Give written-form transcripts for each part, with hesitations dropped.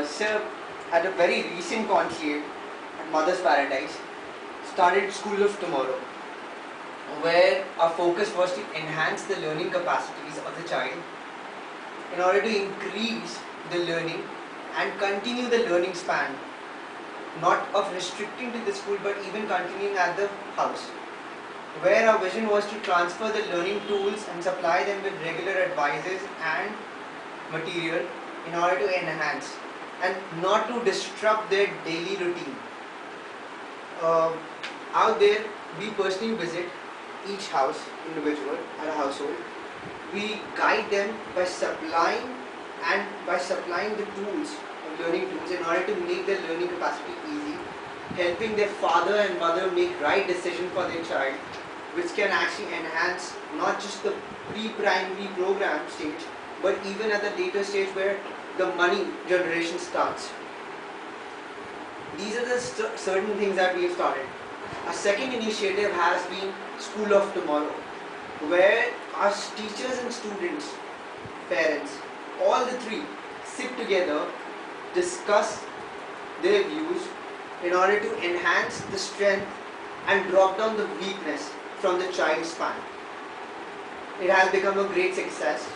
Sir, at a very recent conclave at Mother's Paradise, started School of Tomorrow, where our focus was to enhance the learning capacities of the child in order to increase the learning and continue the learning span, not of restricting to the school but even continuing at the house, where our vision was to transfer the learning tools and supply them with regular advices and material in order to enhance and not to disrupt their daily routine. Out there, we personally visit each house, individual and a household. We guide them by supplying the tools, learning tools, in order to make their learning capacity easy, helping their father and mother make right decision for their child, which can actually enhance not just the pre-primary program stage, but even at the later stage where the money generation starts. These are the certain things that we have started. A second initiative has been School of Tomorrow, where our teachers and students, parents, all the three sit together, discuss their views in order to enhance the strength and drop down the weakness from the child's span. It has become a great success.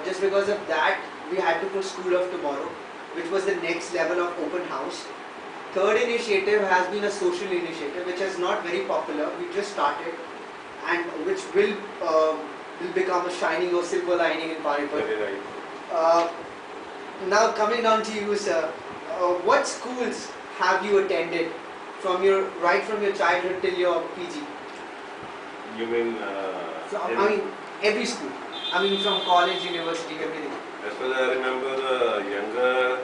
Just because of that, we had to put School of Tomorrow, which was the next level of open house. Third initiative has been a social initiative, which is not very popular. We just started, and which will become a shining or silver lining in Panipat. Very right. Now coming down to you, sir, what schools have you attended from your childhood till your PG? You mean? I mean every school. I mean from college, university, everything. As far as I remember, the younger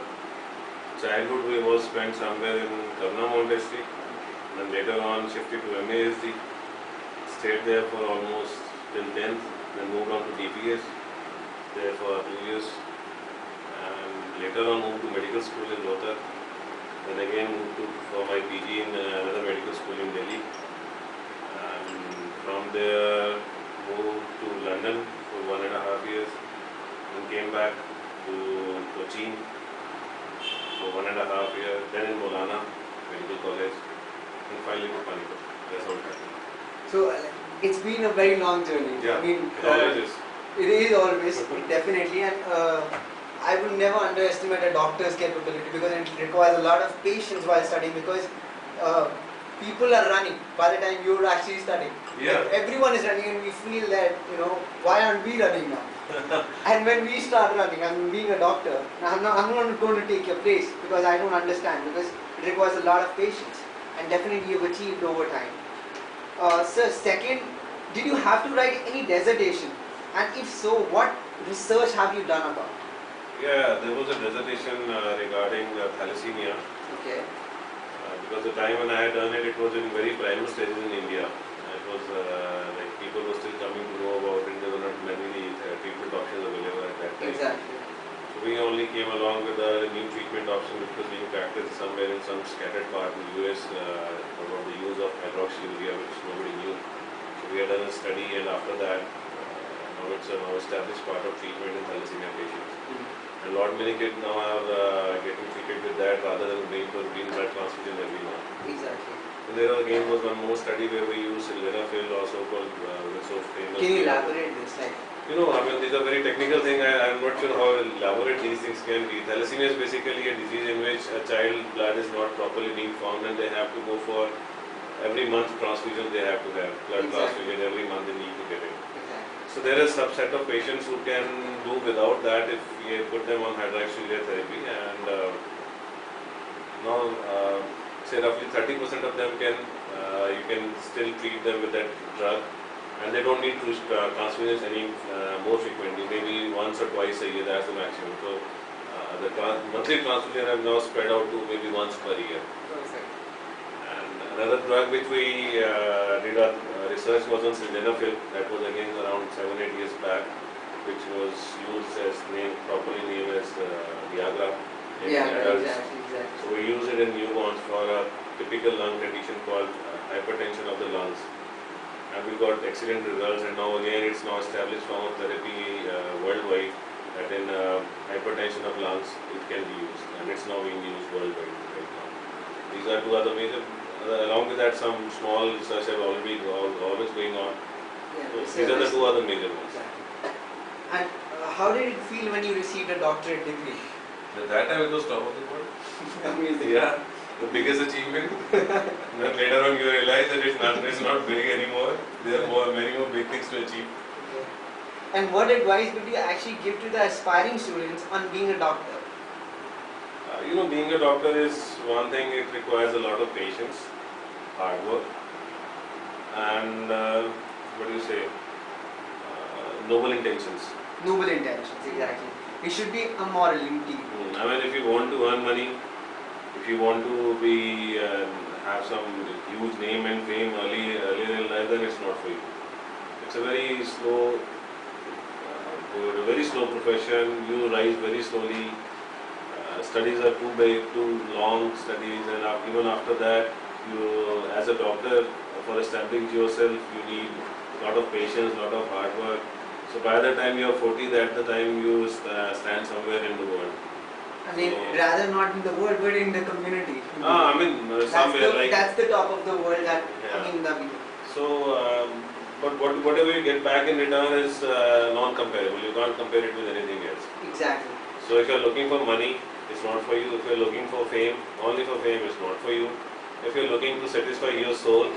childhood we was spent somewhere in Karna Montessori, then later on shifted to MASD, stayed there for almost till 10th, then moved on to DPS, there for 2 years, and later on moved to medical school in Rohtak, then again moved for my PG in another medical school in Delhi, and from there moved to London for 1.5 years, then came back to Cochin for 1.5 years, then in Maulana Medical College, and finally to Panipat. That's how it happened. So it's been a very long journey. Yeah, I mean, it always is. It is always, definitely, and I would never underestimate a doctor's capability because it requires a lot of patience while studying, because people are running by the time you're actually studying. Yeah. Like, everyone is running and we feel that, why aren't we running now? And when we start running, I'm being a doctor, I'm not going to take your place because I don't understand, because it requires a lot of patience, and definitely you've achieved over time. Sir, second, did you have to write any dissertation? And if so, what research have you done about? Yeah, there was a dissertation regarding thalassemia. Okay. Because the time when I had done it, it was in very primal stages in India. It was like people were still coming to know about it, there were not many treatment options available at that time. Exactly. So we only came along with a new treatment option which was being practiced somewhere in some scattered part in the US about the use of hydroxyurea, which nobody knew. So we had done a study, and after that, now it's a now established part of treatment in thalassemia patients. A lot many kids now are getting treated with that rather than being for routine blood transfusion every month. Exactly. And there again was one more study where we used sildenafil, also called so famous. Can you elaborate this? I mean, these are very technical things. I'm not sure how elaborate these things can be. Thalassemia is basically a disease in which a child blood is not properly being formed, and they have to go for every month transfusion. They have to have blood transfusion every month. They need to get it. So there is a subset of patients who can do without that if we put them on hydroxyurea therapy, and now say roughly 30% of them you can still treat them with that drug, and they don't need to transfusions any more frequently, maybe once or twice a year. That's the maximum. So the monthly transfusion have now spread out to maybe once per year. Perfect. And another drug which we did our research was on sildenafil. That was again around 7-8 years back, which was used as properly named as Viagra in adults. Exactly. So we use it in newborns for a typical lung condition called hypertension of the lungs. And we got excellent results, and now again it's now established form of therapy worldwide, that in hypertension of lungs it can be used, and it's now being used worldwide right now. These are two other major. Along with that, some small research have already always going on. Yeah, So these are the two other major ones. Exactly. And how did it feel when you received a doctorate degree? At that time, it was top of the world. Amazing. Yeah, the biggest achievement. Then later on, you realize that it's not big anymore. There are many more big things to achieve. Okay. And what advice would you actually give to the aspiring students on being a doctor? Being a doctor is one thing. It requires a lot of patience, hard work, and what do you say? Noble intentions. Noble intentions, exactly. It should be a moral indeed. I mean, if you want to earn money, if you want to be have some huge name and fame earlier in life, then it's not for you. It's a very slow profession. You rise very slowly. Studies are too big, too long studies, and even after that, you as a doctor, for establishing yourself, you need a lot of patience, a lot of hard work. So by the time you are 40, that's the time you stand somewhere in the world. I mean, rather not in the world, but in the community. Somewhere like that's the top of the world. That Yeah. I mean, that we So, but whatever you get back in return is non-comparable. You can't compare it with anything else. exactly. So if you're looking for money, it's not for you. If you're looking for fame, only for fame, it's not for you. If you're looking to satisfy your soul,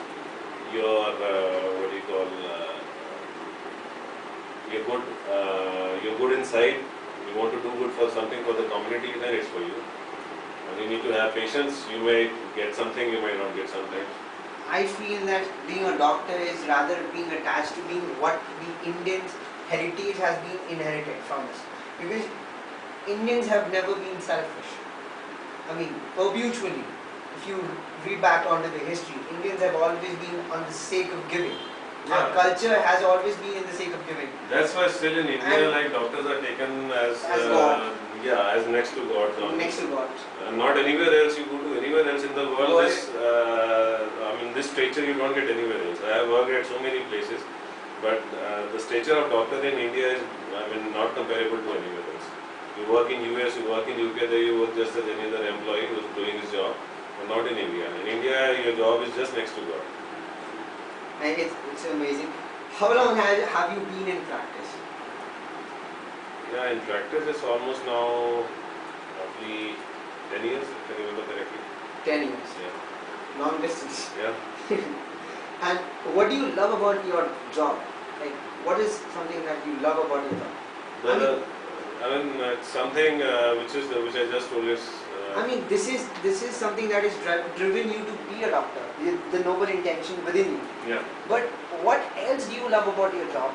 your what do you call, you're good inside. You want to do good for something for the community, then it's for you. And you need to have patience. You may get something, you might not get sometimes. I feel that being a doctor is rather being attached to being what the Indians' heritage has been inherited from us. Because Indians have never been selfish. I mean, perpetually, if you read back onto the history, Indians have always been on the sake of giving. Our Yeah. culture has always been in the sake of giving. That's why still in India, And like doctors are taken as God. as next to God. Next to God. Not anywhere else. You go to anywhere else in the world. World. This stature you don't get anywhere else. I have worked at so many places, but the stature of doctor in India is, not comparable to anywhere else. You work in US, you work in UK, there you work just as any other employee who is doing his job, but not in India. In India, your job is just next to God. And it's amazing. How long have you been in practice? Yeah, in practice, it's almost now roughly 10 years, if I remember correctly. 10 years. Yeah. Long distance. Yeah. And what do you love about your job? Like, what is something that you love about your job? It's something which I just told is. This is something that is driven you to be a doctor. The noble intention within you. Yeah. But what else do you love about your job?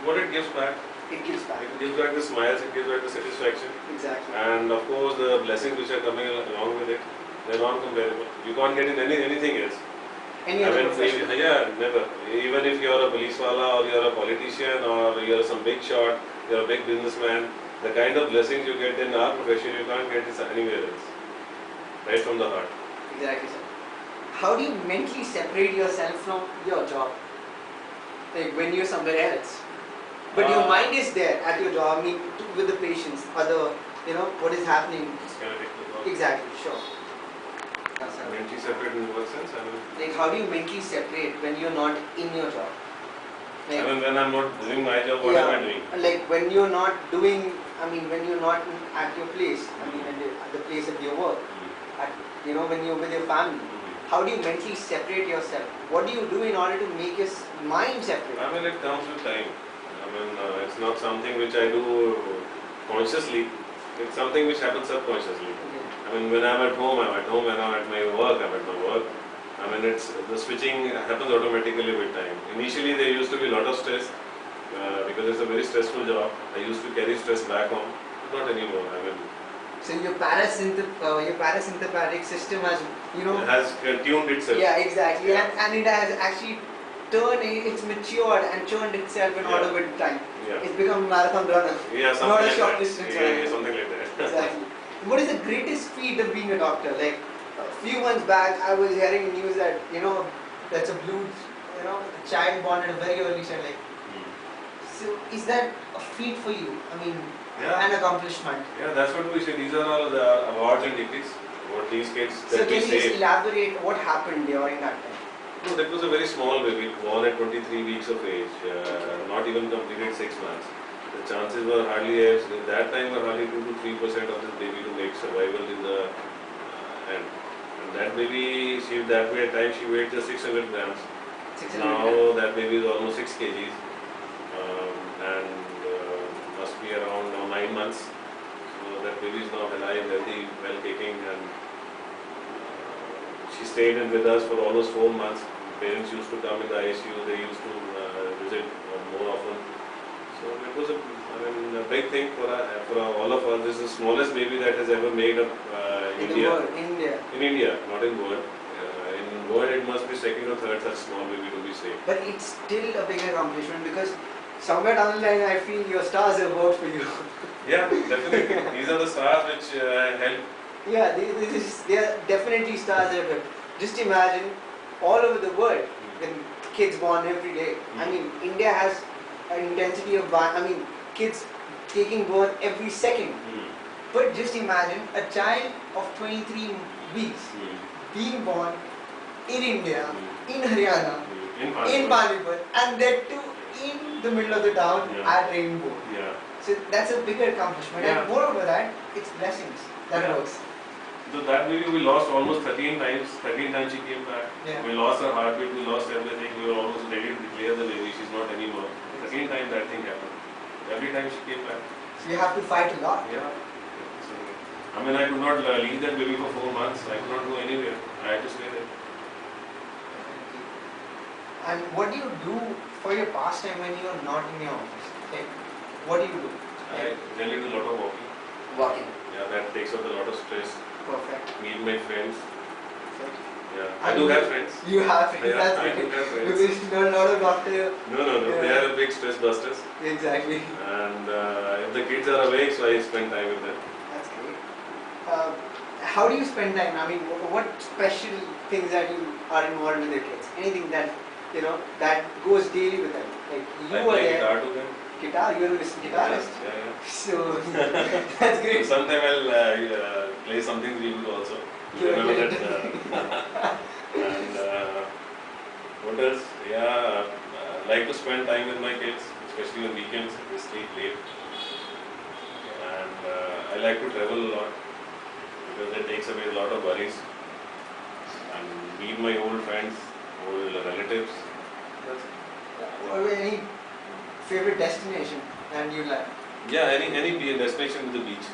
What it gives back. It gives back. It gives back the smiles. It gives back the satisfaction. Exactly. And of course, the blessings which are coming along with it, they're non-comparable. You can't get in anything else. Any other profession? Never. Even if you're a police wala or you're a politician or you're some big shot, you're a big businessman, the kind of blessings you get in our profession, you can't get it anywhere else. Right from the heart. Exactly, sir. How do you mentally separate yourself from your job? Like when you're somewhere else. But your mind is there at your job, with the patients, what is happening. It's kind of technical. Exactly, sure. Mentally separate in what sense? Like how do you mentally separate when you're not in your job? Like, when I'm not doing my job, what am I doing? Like when you're not doing, when you're not at your place, at the place of your work, when you're with your family, how do you mentally separate yourself? What do you do in order to make your mind separate? It comes with time. It's not something which I do consciously. It's something which happens subconsciously. Okay. When I'm at home, I'm at home. When I'm at my work, I'm at my work. It's the switching happens automatically with time. Initially, there used to be a lot of stress because it's a very stressful job. I used to carry stress back home, but not anymore. So your parasympathetic system has, has tuned itself. Yeah, exactly, Yeah. and it has actually it's matured and turned itself in order with time. Yeah. It's become a marathon runner. Yeah, something Not a like short that. distance Yeah, runner. something like that. Exactly. What is the greatest feat of being a doctor? Like a few months back, I was hearing news that that's a a child born at a very early stage. Like, so is that a feat for you? Yeah. an accomplishment. Yeah, that's what we say. These are all the awards and degrees. What these kids So that we can you just say. elaborate what happened during that time? No, that was a very small baby, born at 23 weeks of age, not even completed 6 months. The chances were hardly, at that time, were hardly 2 to 3% of this baby to make survival in the end. And that baby, that way at time she weighed just 600 grams. 600 Now grams. that baby is almost 6 kgs and must be around now 9 months. So that baby is now alive, healthy, well kicking, and she stayed in with us for almost 4 months. Parents used to come in the ICU, they used to visit more often. So it was a big thing for all of us. This is the smallest baby that has ever made up In the India. world, India. In India, not in world. In world, it must be second or third such small baby to be saved. But it's still a big accomplishment because somewhere down the line I feel your stars have worked for you. Yeah, definitely. These are the stars which help. Yeah, they are definitely stars that have helped. Just imagine all over the world when kids born every day. I mean, India has an intensity of kids taking birth every second. But just imagine a child of 23 weeks being born in India, in Haryana, in Panipat, and that too in the middle of the town at Rainbow. Yeah. So that's a bigger accomplishment. Yeah. And moreover that, it's blessings that Yeah. works. So that baby we lost almost 13 times. 13 times she came back. Yeah. We lost her heartbeat, we lost everything. We were almost ready to declare the baby. She's not anymore. 13 times that thing happened. Every time she came back. So you have to fight a lot. Yeah. So, I could not leave that baby for 4 months. I could not go anywhere. I had to stay there. And what do you do for your pastime when you are not in your office? Like, what do you do? I generally do a lot of walking. Walking. Yeah, that takes out a lot of stress. Perfect. Meet my friends. Perfect. Yeah, I do have friends. You have friends, Yeah, that's I do great. have friends. Because you know a lot of doctor. No. Yeah. They are a big stress busters. Exactly. And if the kids are awake, so I spend time with them. That's great. How do you spend time? I mean, what special things that you are involved with your kids? Anything that that goes daily with them? Like you I are play there. guitar to them. Guitar. You're a guitarist. Yeah. So that's great. So sometimes I'll play something for you also. You are Remember great. that. And what else? Yeah, like to spend time with my kids, especially on weekends. They sleep late. And I like to travel a lot because that takes away a lot of worries. And meet my old friends, old relatives. Or any favorite destination and you like Yeah, any destination with the beach.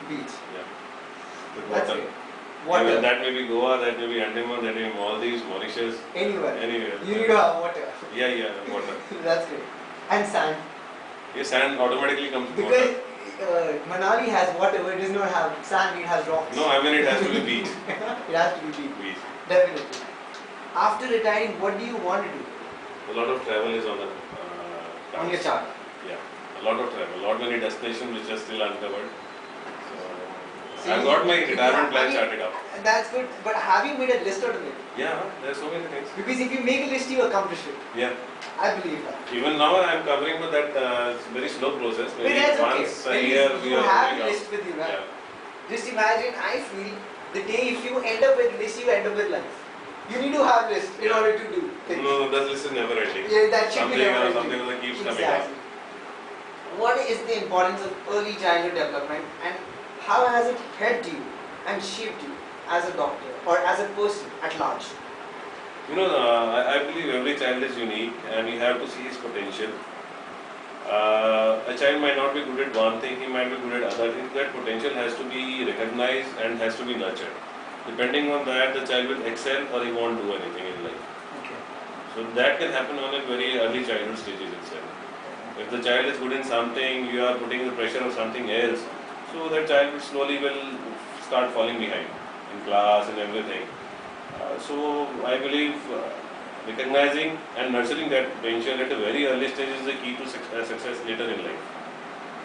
beach? Yeah. With That's water. great. I mean, Water. that may be Goa, that may be Andaman, that may be Maldives, Mauritius, Anywhere. anywhere. You need to have water. Yeah, water. That's great. And sand. Yes, sand automatically comes with Because water. Manali has water, but it does not have sand, it has rocks. No, I mean it has to be beach. It has to be beach. Beach. Definitely. After retiring, what do you want to do? A lot of travel is on the On your cards. chart. Yeah, a lot of travel, lot many destinations which are still uncovered. See, So I've got my retirement plan I mean, charted out. That's good, but have you made a list out of it? Yeah, there's so many things. Because if you make a list, you accomplish it. Yeah, I believe that. even now I'm covering, but that it's a very slow process. But Maybe that's okay. once a At year least we you are have going a out. list with you, right? Yeah. Just imagine, I feel the day if you end up with list, you end up with life. You need to have list in Yeah. order to do things. No, that list is never ending. Yeah, that should be Something never or ending. something that keeps coming up. Exactly. What is the importance of early childhood development and how has it helped you and shaped you as a doctor or as a person at large? You know, I believe every child is unique and you have to see his potential. A child might not be good at one thing, he might be good at other things. That potential has to be recognized and has to be nurtured. Depending on that, the child will excel or he won't do anything in life. Okay. So that can happen on a very early childhood stages itself. If the child is good in something, you are putting the pressure of something else, so that child will slowly start falling behind in class and everything. So I believe recognizing and nurturing that potential at a very early stage is the key to success later in life.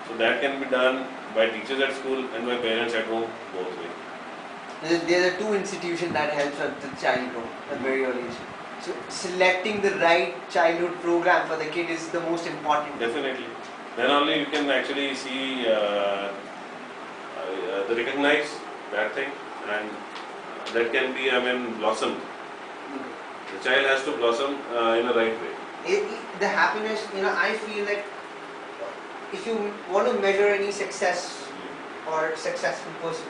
So that can be done by teachers at school and by parents at home, both ways. There are two institutions that helps the child grow at very early age. So selecting the right childhood program for the kid is the most important. Definitely. Then only you can actually see recognize that thing, and that can be, blossomed. The child has to blossom in a right way. The happiness, I feel that if you want to measure any success or successful person,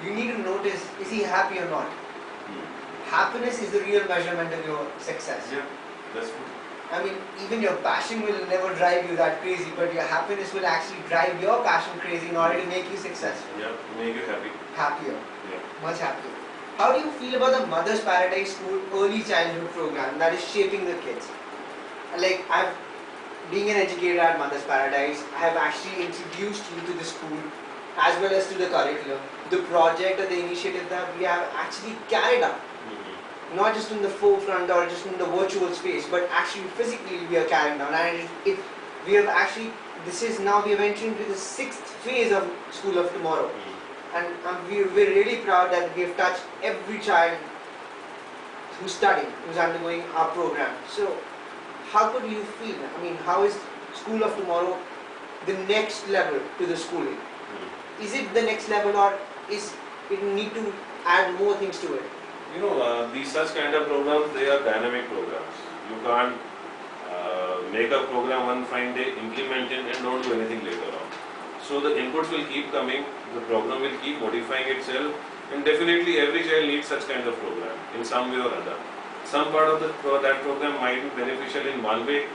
you need to notice, is he happy or not? Happiness is the real measurement of your success. Yeah, that's good. Even your passion will never drive you that crazy, but your happiness will actually drive your passion crazy in order to make you successful. Yeah, make you happy. Happier. Yeah. Much happier. How do you feel about the Mother's Paradise School early childhood program that is shaping the kids? Being an educator at Mother's Paradise, I have actually introduced you to the school as well as to the curriculum, the project or the initiative that we have actually carried out. Not just in the forefront or just in the virtual space, but actually physically we are carrying down. And we have entering into the 6th phase of School of Tomorrow. And we're really proud that we have touched every child who's studying, who's undergoing our program. So, how could you feel? How is School of Tomorrow the next level to the schooling? Is it the next level, or is it need to add more things to it? These such kind of programs, they are dynamic programs. You can't make a program one fine day, implement it, and don't do anything later on. So the inputs will keep coming, the program will keep modifying itself, and definitely every child needs such kind of program in some way or other. Some part of that program might be beneficial in one way,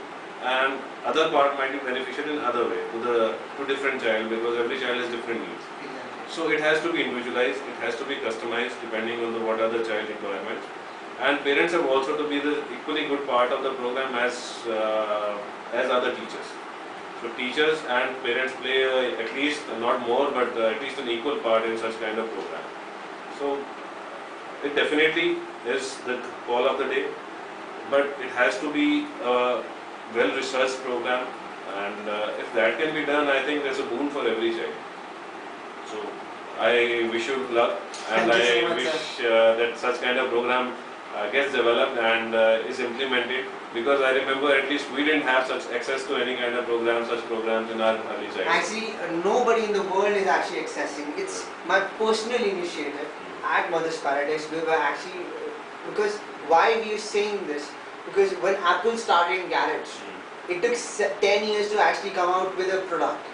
and other part might be beneficial in other way to different child, because every child has different needs. So it has to be individualized, it has to be customized depending on what are the child requirements. And parents have also to be the equally good part of the program as other teachers. So teachers and parents play at least, not more, but at least an equal part in such kind of program. So it definitely is the call of the day, but it has to be a well-researched program, and if that can be done, I think there's a boon for every child. So I wish you luck, and I wish that such kind of program gets developed and is implemented, because I remember at least we didn't have such access to any kind of such programs in our early childhood. Actually, nobody in the world is actually accessing. It's my personal initiative at Mother's Paradise. We were actually, because why we are saying this? Because when Apple started in garage, it took 10 years to actually come out with a product.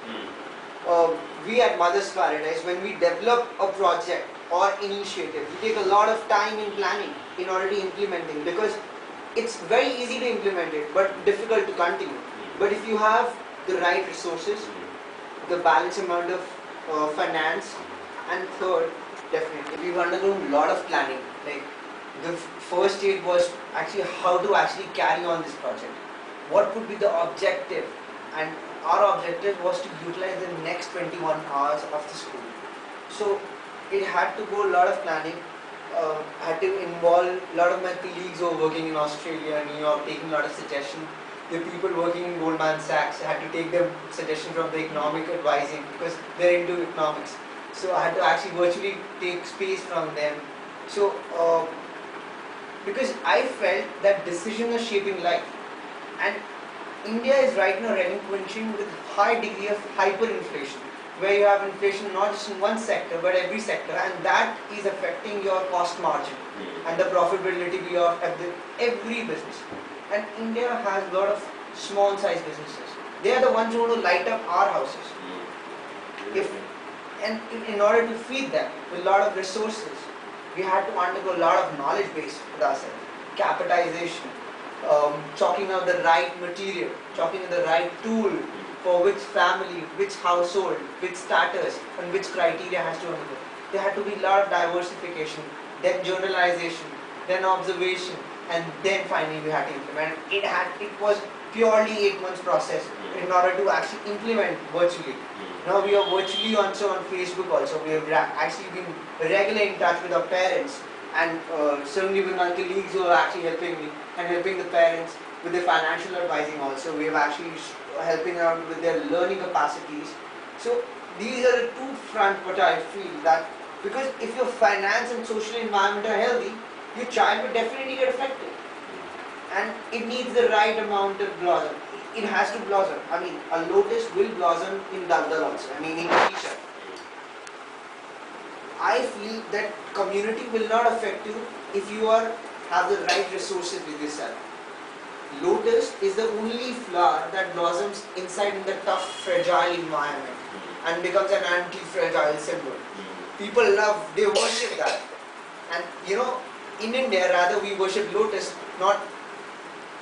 We at Mother's Paradise, when we develop a project or initiative, we take a lot of time in planning in order to implementing, because it's very easy to implement it but difficult to continue. But if you have the right resources, the balanced amount of finance, and third, definitely we've undergone a lot of planning. Like the first stage was actually how to actually carry on this project. What would be the objective? And our objective was to utilize the next 21 hours of the school. So it had to go a lot of planning. Had to involve a lot of my colleagues who were working in Australia, New York, taking a lot of suggestions. The people working in Goldman Sachs had to take their suggestions from the economic advising, because they're into economics. So I had to actually virtually take space from them. So because I felt that decisions are shaping life, and India is right now relinquishing with high degree of hyperinflation, where you have inflation not just in one sector but every sector, and that is affecting your cost margin and the profitability of every business. And India has a lot of small size businesses. They are the ones who want to light up our houses. In order to feed them with a lot of resources, we had to undergo a lot of knowledge base with ourselves, capitalization, chalking out the right material, chalking out the right tool for which family, which household, which status, and which criteria has to undergo. There had to be a lot of diversification, then journalization, then observation, and then finally we had to implement. It was purely 8 months process in order to actually implement virtually. Now we are virtually also on Facebook also. We have actually been regularly in touch with our parents, and certainly with my colleagues who are actually helping me and helping the parents with their financial advising also. We have actually helping out with their learning capacities. So these are the two fronts what I feel that, because if your finance and social environment are healthy, your child will definitely get affected. And it needs the right amount of blossom. It has to blossom. A lotus will blossom in Daldal also. In nature. I feel that community will not affect you if you have the right resources with yourself. Lotus is the only flower that blossoms inside in the tough, fragile environment and becomes an anti-fragile symbol. People love, they worship that. And in India, rather we worship lotus, not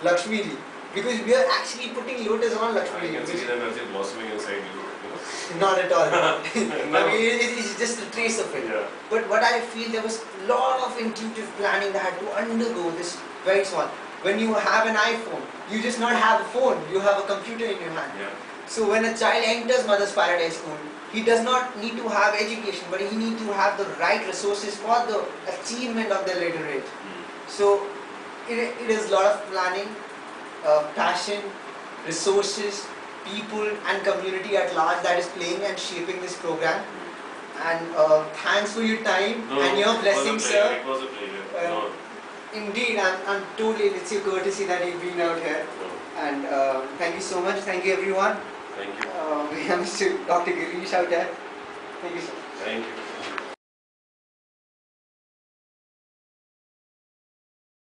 Lakshmi ji. Because we are actually putting lotus on Lakshmi ji. I can see the energy blossoming inside you. Not at all. No. I mean, it's just a trace of it. Yeah. But what I feel, there was a lot of intuitive planning that had to undergo this very small. When you have an iPhone, you just not have a phone, you have a computer in your hand. Yeah. So when a child enters Mother's Paradise School, he does not need to have education, but he needs to have the right resources for the achievement of the later age. So it is a lot of planning, passion, resources, people and community at large that is playing and shaping this program. And thanks for your time and your blessings, sir. It was a pleasure. No. Indeed, I'm totally, it's your courtesy that you've been out here. No. And thank you so much. Thank you, everyone. Thank you. We have Mr. Dr. Girish out there. Thank you so much. Thank you.